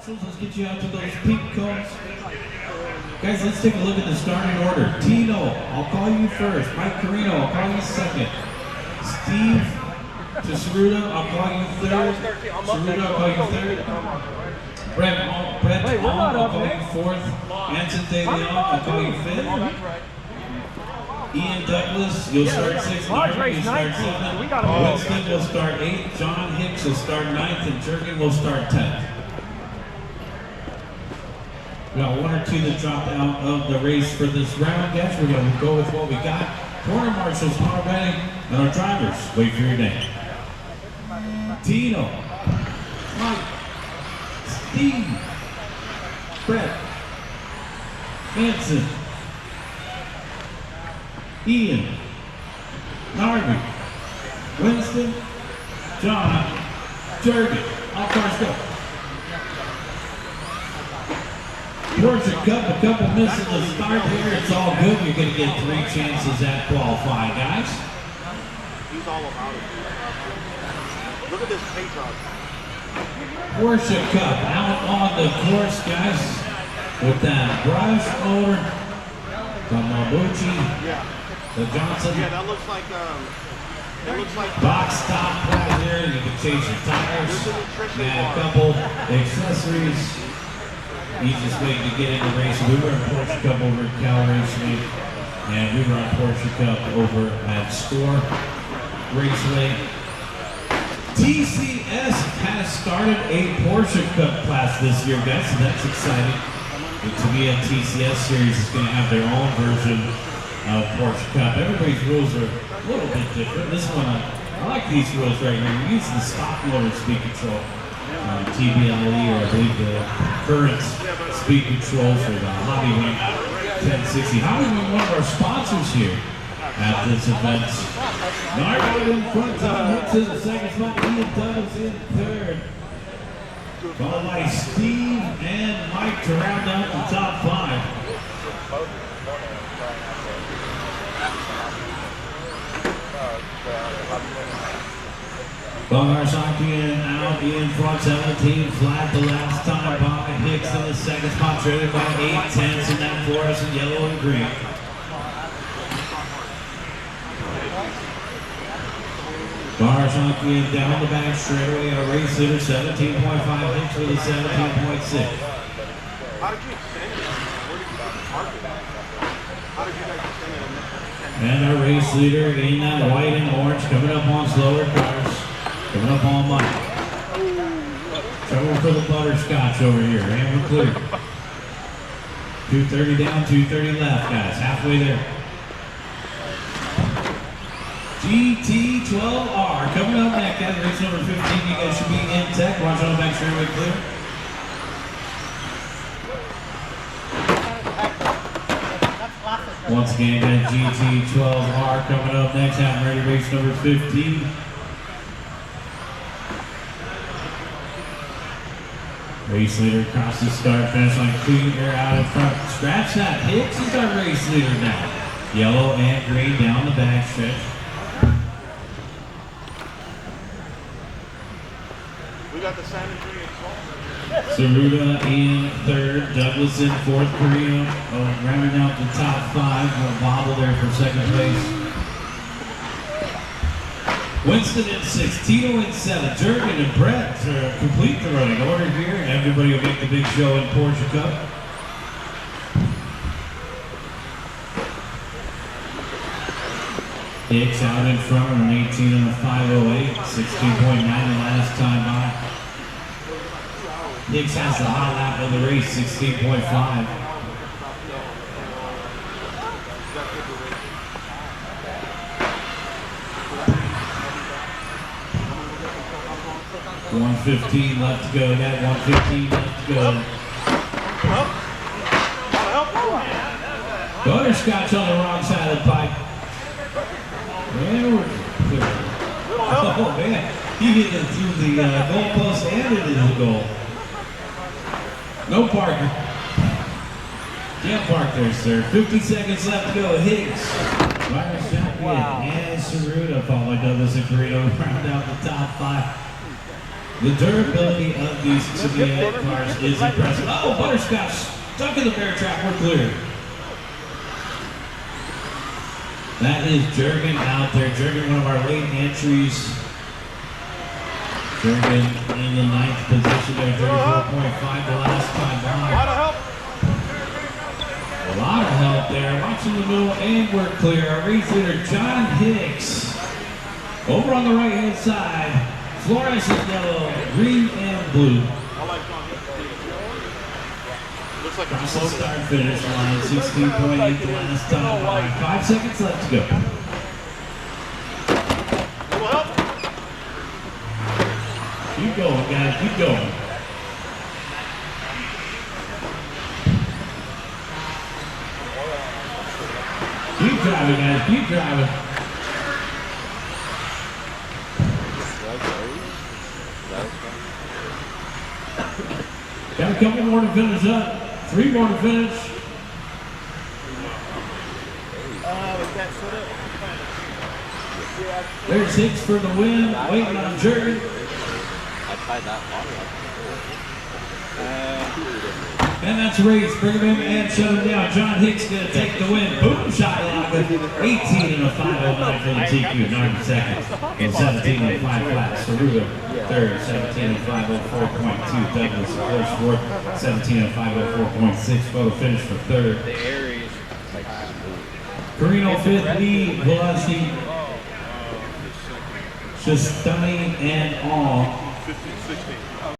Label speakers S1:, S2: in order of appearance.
S1: marshals, let's get you out to those peak cones. Guys, let's take a look at the starting order. Tino, I'll call you first. Mike Carino, I'll call you second. Steve Ceruda, I'll call you third. Ceruda, I'll call you third. Brett Hall, I'll call you fourth. Anson De Leon, I'll call you fifth. Ian Douglas, you'll start sixth. Larry, you'll start seventh. Winston will start eighth. John Hicks will start ninth, and Jurgen will start 10th. We got one or two that dropped out of the race for this round, guys. We're going to go with what we got. Corner marshals, power betting, and our drivers. Wait for your name. Tino, Mike, Steve, Brett, Anson, Ian, Narvi, Winston, John, Jurgen. All cars go. Porsche Cup, a couple misses the start here. It's all good. You're going to get 3 chances at qualifying, guys.
S2: He's all about it. Look at this paint job.
S1: Porsche Cup out on the course, guys, with that brush motor, the Mabuchi, the Johnson.
S2: Yeah, that looks like
S1: box top right there. You can change your tires and a couple accessories. Easiest way to get into racing. We were in Porsche Cup over at Cal Raceway, and we were on Porsche Cup over at Store Raceway. TCS has started a Porsche Cup class this year, guys, so that's exciting. To be a TCS series is going to have their own version of Porsche Cup. Everybody's rules are a little bit different. This one, I like these rules right here. We're using the stock motor speed control. TBLE, or I believe the current speed control for the Hobbywing 1060. Hobbywing, one of our sponsors here at this event. Nardo in front, Tom Hicks in the second spot, Ian Douglas in third. Followed by Steve and Mike to round out the top 5. Barshakian out in front, 17 flat the last time by Hicks in the second spot, traded by 8/10 in that fluorescent yellow and green. Barshakian down the back straightaway, a race leader, 17.5 Hicks with a 17.6. And our race leader in that white and orange, coming up on slower cars. Coming up on Mike. Trouble for the butterscotch over here. And we're clear. 230 down, 230 left, guys. Halfway there. GT12R coming up next, guys. Race number 15. You guys should be in tech. Watch on the back straightaway clear. Once again, guys, GT12R coming up next. I'm ready. Race number 15. Race leader across the start finish line, clean air out in front. Scratch that. Hicks is our race leader now. Yellow and green down the back stretch.
S2: We got the San Andreas.
S1: Ceruda in third, Douglas in fourth, Carino rounding out the top 5. We'll bobble there for second place. Winston in 6, Tino in 7, Jurgen and Brett to complete the running order here. Everybody will make the big show in Porsche Cup. Hicks out in front of an 18 and a 508, 16.9 the last time by. Hicks has the hot lap of the race, 16.5. 115 left to go. Got 115 left to go. Butterscotch on the wrong side of the pipe. And we're clear. Oh man, he hit it through the goal post and it into the goal. No parking. Can't park there, sir. 50 seconds left to go. Hicks, Barshakian, and Ceruda, followed by Douglas and Carino, round out the top 5. The durability of these Tamiya cars is impressive. Oh, Butterscotch stuck in the bear trap. We're clear. That is Jurgen out there. Jurgen, one of our late entries. Jurgen in the 9th position there, 34.5 the last time
S2: A
S1: by.
S2: lot of help.
S1: A lot of help there. Watching the middle, and we're clear. Our race leader, John Hicks. Over on the right-hand side, fluorescent yellow, green, and blue.
S2: I like John Hicks. Looks like
S1: Across
S2: a
S1: the start finish line, 16.8 the last time by. 5 seconds left to go.
S2: little help.
S1: Keep going, guys. Keep going. Keep driving, guys. Keep driving. Got a couple more to finish up. 3 more to finish. There's Hicks for the win. Waiting on Jurgen.
S3: I tried that one.
S1: And that's a race. Bring him in and shut him down. John Hicks going to take the win. Boom shot lock with 18 and a 509 for the TQ. 90 seconds. And 17 and 5 flats. Cerruto third. 17 and 504.2. Douglas close fourth. 17 and 504.6. Photo finish for third.
S3: The Aries.
S1: Carino fifth. Lee Velocity. Just stunning and all.
S2: 15, 16.